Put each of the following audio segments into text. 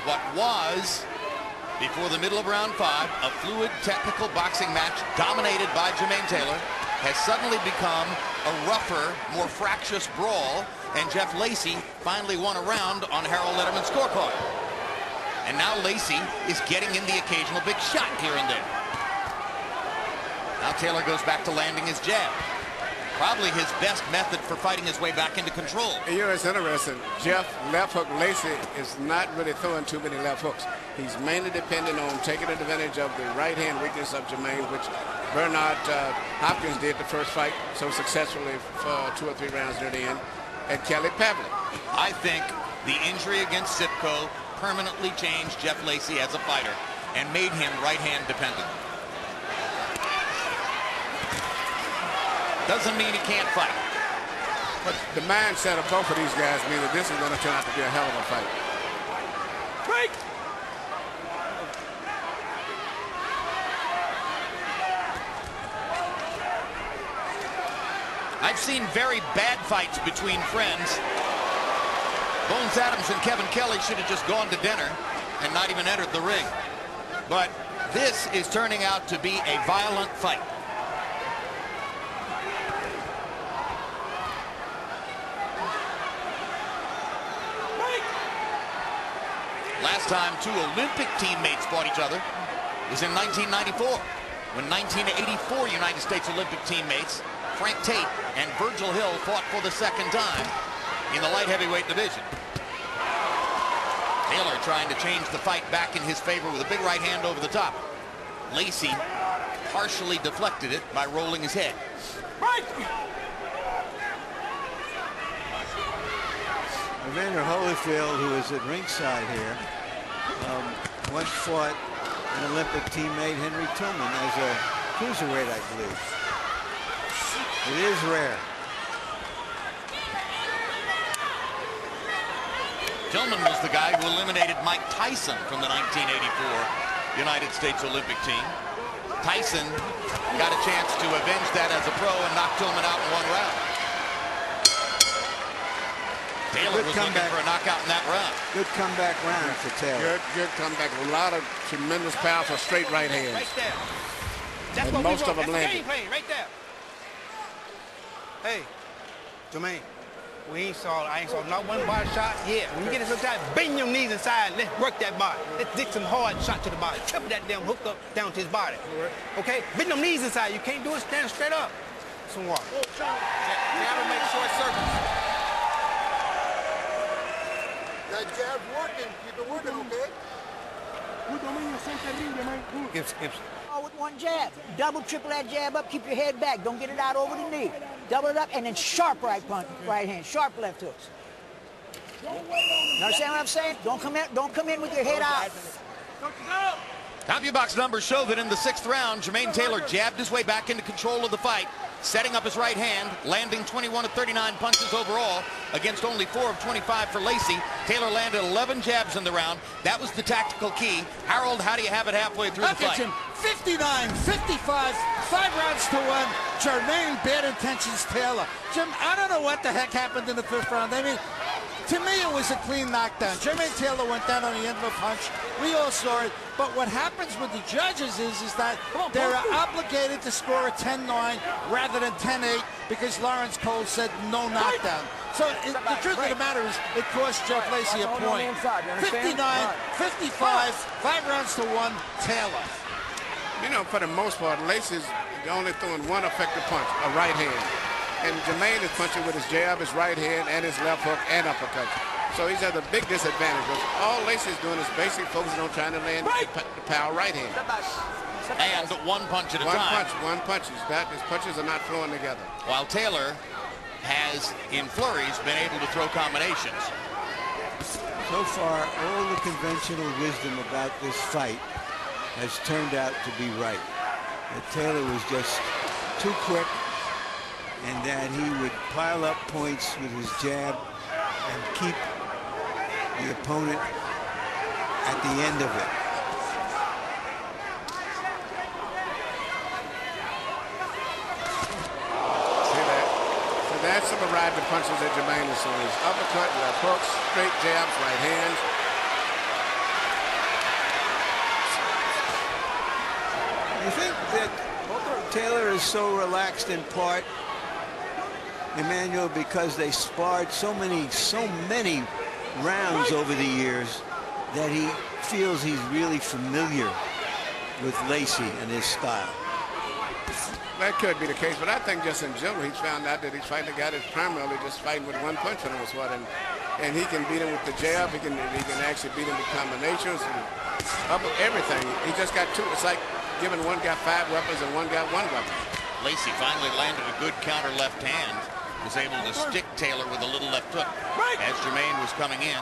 What was, before the middle of round 5, a fluid technical boxing match dominated by Jermain Taylor has suddenly become a rougher, more fractious brawl, and Jeff Lacy finally won a round on Harold Letterman's scorecard. And now Lacy is getting in the occasional big shot here and there. Now Taylor goes back to landing his jab. Probably his best method for fighting his way back into control. You know, it's interesting. Jeff left hook Lacy is not really throwing too many left hooks. He's mainly depending on taking advantage of the right hand weakness of Jermain, which Bernard Hopkins did the first fight so successfully for 2 or 3 rounds near the end, and Kelly Pavlik. I think the injury against Sipko permanently changed Jeff Lacy as a fighter and made him right hand dependent. Doesn't mean he can't fight. But the mindset of both of these guys means that this is going to turn out to be a hell of a fight. Break! I've seen very bad fights between friends. Bones Adams and Kevin Kelly should have just gone to dinner and not even entered the ring. But this is turning out to be a violent fight. Last time 2 Olympic teammates fought each other was in 1994, when 1984 United States Olympic teammates Frank Tate and Virgil Hill fought for the second time in the light heavyweight division. Taylor trying to change the fight back in his favor with a big right hand over the top. Lacy partially deflected it by rolling his head. Right. Evander Holyfield, who is at ringside here, once fought an Olympic teammate, Henry Tillman, as a cruiserweight, I believe. It is rare. Tillman was the guy who eliminated Mike Tyson from the 1984 United States Olympic team. Tyson got a chance to avenge that as a pro and knock Tillman out in 1 round. Taylor was looking for a knockout in that round. Good comeback round for Taylor. Good comeback. A lot of tremendous powerful straight right hands. Right there. That's and what most we of them That's landed. the game plan right there. Hey, Jermain, I ain't saw not one body shot. Yeah, when you get it sometimes, bend your knees inside. Let's work that body. Let's dig some hard shot to the body. Triple that damn hook up down to his body. Okay? Bend them knees inside. You can't do it. Stand straight up. Some water. Never make short circles. That jab's working. Keep it working, okay? Gibson. All with one jab. Double, triple that jab up. Keep your head back. Don't get it out over the knee. Double it up, and then sharp right hand, sharp left hooks. You understand what I'm saying? Don't come in with your head out. CompuBox numbers show that in the 6th round, Jermain Taylor jabbed his way back into control of the fight, setting up his right hand, landing 21 of 39 punches overall against only 4 of 25 for Lacy. Taylor landed 11 jabs in the round. That was the tactical key. Harold, how do you have it halfway through the fight? Jim, 59, 55, 5 rounds to 1. Jermain, bad intentions, Taylor. Jim, I don't know what the heck happened in the 5th round. I mean, to me, it was a clean knockdown. Jermain Taylor went down on the end of a punch. We all saw it. But what happens with the judges is that they're obligated to score a 10-9 rather than 10-8 because Lawrence Cole said no knockdown. So the truth of the matter is it cost Jeff Lacy a point. 59, 55, 5 rounds to 1, Taylor. You know, for the most part, Lacy's only throwing one effective punch, a right hand. And Jermain is punching with his jab, his right hand, and his left hook and uppercut. So he's at a big disadvantage. Because all Lacy's doing is basically focusing on trying to land the power right hand. And 1 punch at a time. One punch. His punches are not flowing together. While Taylor has, in flurries, been able to throw combinations. So far, all the conventional wisdom about this fight has turned out to be right. That Taylor was just too quick, and that he would pile up points with his jab and keep the opponent at the end of it. See that? So that's some variety of punches that Jermain is throwing. His uppercut, left hooks, straight jabs, right hands. You think that Taylor is so relaxed in part, Emmanuel, because they sparred so many rounds over the years that he feels he's really familiar with Lacy and his style? That could be the case, but I think just in general, he's found out that he's fighting a guy that's primarily just fighting with one punch for the most part, and he can beat him with the jab. He can actually beat him with combinations and everything. He just got two. It's like giving one guy 5 weapons and one guy 1 weapon. Lacy finally landed a good counter left hand. Was able to stick Taylor with a little left hook as Jermain was coming in.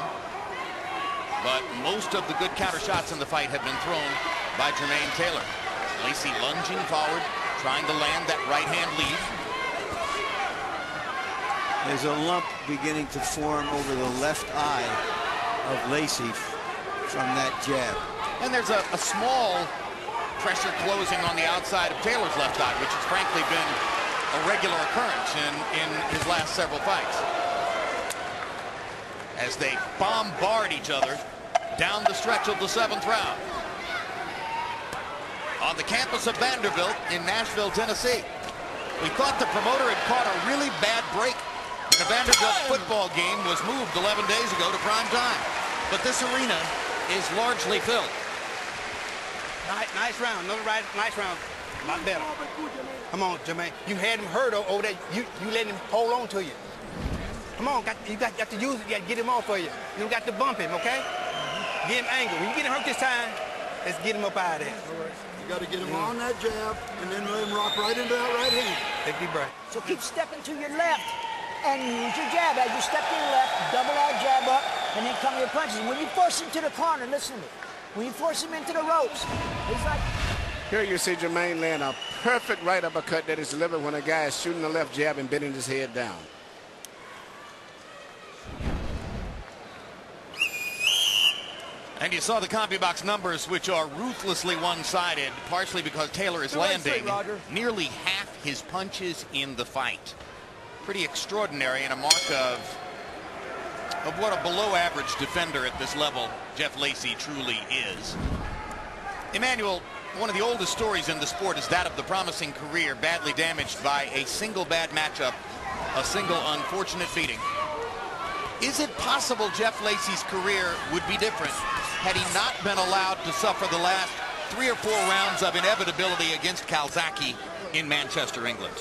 But most of the good counter shots in the fight have been thrown by Jermain Taylor. Lacy lunging forward, trying to land that right hand lead. There's a lump beginning to form over the left eye of Lacy from that jab. And there's a small pressure closing on the outside of Taylor's left eye, which has frankly been a regular occurrence in his last several fights. As they bombard each other down the stretch of the 7th round. On the campus of Vanderbilt in Nashville, Tennessee. We thought the promoter had caught a really bad break. The Vanderbilt football game was moved 11 days ago to prime time. But this arena is largely filled. Nice round. Another nice round. A lot better. Come on, Jermain. You had him hurt over there. You let him hold on to you. Come on, you got to use it. You got to get him off of you. You don't got to bump him, okay? Get him angled. When you get him hurt this time, let's get him up out of there. You got to get him on that jab and then let him rock right into that right hand. Take a deep breath. So keep stepping to your left and use your jab. As you step to your left, double that jab up, and then come your punches. And when you force him to the corner, listen to me. When you force him into the ropes, he's like... Here you see Jermain land a perfect right uppercut that is delivered when a guy is shooting the left jab and bending his head down. And you saw the CompuBox numbers, which are ruthlessly one-sided, partially because Taylor is landing nearly half his punches in the fight. Pretty extraordinary, and a mark of what a below-average defender at this level Jeff Lacy truly is. Emmanuel, one of the oldest stories in the sport is that of the promising career badly damaged by a single bad matchup, a single unfortunate beating. Is it possible Jeff Lacy's career would be different had he not been allowed to suffer the last 3 or 4 rounds of inevitability against Calzaghe in Manchester, England?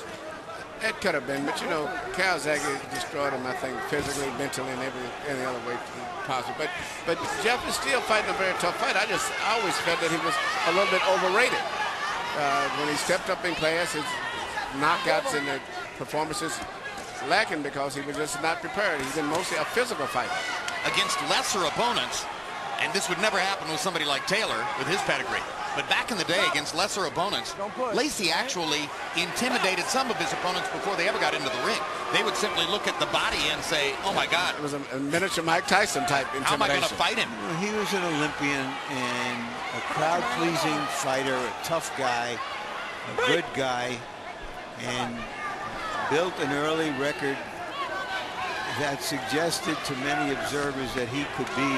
It could have been, but you know, Calzaghe destroyed him, I think, physically, mentally, and any other way possible. But Jeff is still fighting a very tough fight. I always felt that he was a little bit overrated. When he stepped up in class, his knockouts and the performances lacking because he was just not prepared. He's been mostly a physical fighter. Against lesser opponents, and this would never happen with somebody like Taylor with his pedigree. But back in the day, against lesser opponents, Lacy actually intimidated some of his opponents before they ever got into the ring. They would simply look at the body and say, oh my God. It was a miniature Mike Tyson type intimidation. How am I going to fight him? Well, he was an Olympian and a crowd-pleasing fighter, a tough guy, a good guy, and built an early record that suggested to many observers that he could be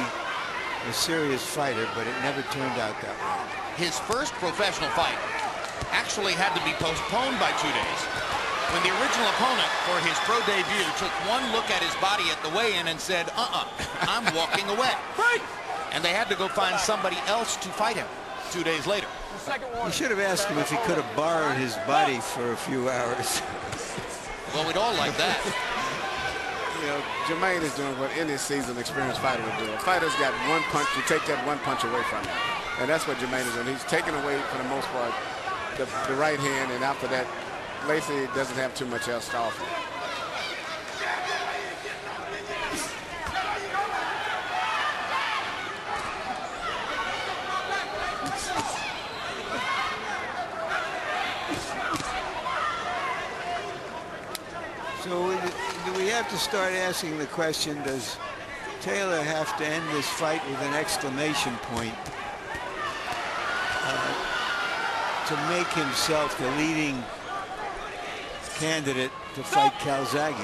a serious fighter, but it never turned out that way. His first professional fight actually had to be postponed by 2 days when the original opponent for his pro debut took one look at his body at the weigh-in and said, I'm walking away. And they had to go find somebody else to fight him 2 days later. You should have asked him if he could have borrowed his body for a few hours. Well, we'd all like that. You know, Jermain is doing what any seasoned experienced fighter would do. A fighter's got one punch, you take that one punch away from him. And that's what Jermain is doing. He's taking away, for the most part, the right hand, and after that, Lacy doesn't have too much else to offer. So do we have to start asking the question, does Taylor have to end this fight with an exclamation point to make himself the leading candidate to fight Calzaghe?